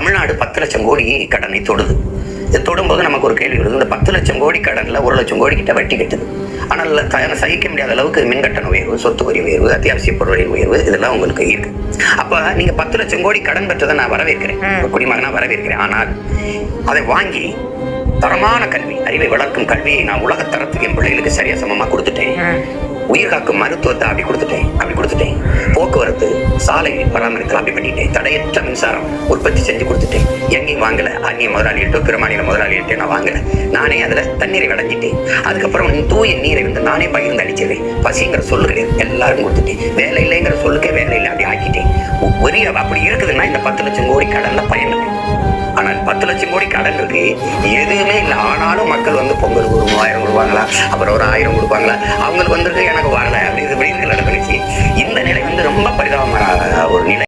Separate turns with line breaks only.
தமிழ்நாடு 10 லட்சம் கோடி கடனை தொடுது. இது தொடும்போது நமக்கு ஒரு கேள்வி வருது, இந்த 10 லட்சம் கோடி கடன்ல 1 லட்சம் கோடி கிட்ட வட்டி கட்டுது. ஆனால் சகிக்க முடியாத அளவுக்கு மின் கட்டண உயர்வு, சொத்து வரி உயர்வு, அத்தியாவசிய பொருளின் உயர்வு இதெல்லாம் உங்களுக்கு இருக்கு. அப்ப நீங்க 10 லட்சம் கோடி கடன் பெற்றதை நான் வரவேற்கிறேன், குடிமகனா வரவேற்கிறேன். ஆனால் அதை வாங்கி தரமான கல்வி, அறிவை வளர்க்கும் கல்வியை நான் உலக தரத்துக்கு என் பிள்ளைகளுக்கு சரியா சமமா கொடுத்துட்டேன். உயிர் காக்கும் மருத்துவத்தை அப்படி கொடுத்துட்டேன். போக்குவரத்து, சாலை பராமரித்தல் அப்படி பண்ணிட்டேன். தடையற்ற மின்சாரம் உற்பத்தி செஞ்சு கொடுத்துட்டேன். எங்கேயும் வாங்கல, அந்நிய முதலாளிகிட்டோ பிற மாநில முதலாளிகிட்டே நான் வாங்கல. நானே அதுல தண்ணீரை விளைஞ்சிட்டேன். அதுக்கப்புறம் தூய நீரை வந்து நானே பகிர்ந்து அளிச்சிடுறேன். பசிங்கிற சொல்லு கிடையாது, எல்லாரும் கொடுத்துட்டேன். வேலை இல்லைங்கிற சொல்லுக்கே வேலை இல்லை, அப்படி ஆக்கிட்டேன். அப்படி இருக்குதுன்னா இந்த 10 லட்சம் கோடி கடன்ல பயன் இருக்கு. ஆனால் 10 லட்சம் கோடி கடன் இருக்கு, எதுவுமே இல்லை. ஆனாலும் மக்கள் வந்து பொங்கல் ஒரு 3000 கொடுப்பாங்களா, அப்புறம் ஒரு 1000 கொடுப்பாங்களா, அவங்களுக்கு வந்துருக்கு, எனக்கு வரல, அப்படி இப்படி நடந்துச்சு. இந்த நிலை வந்து ரொம்ப பரிதாபமான ஒரு நிலை.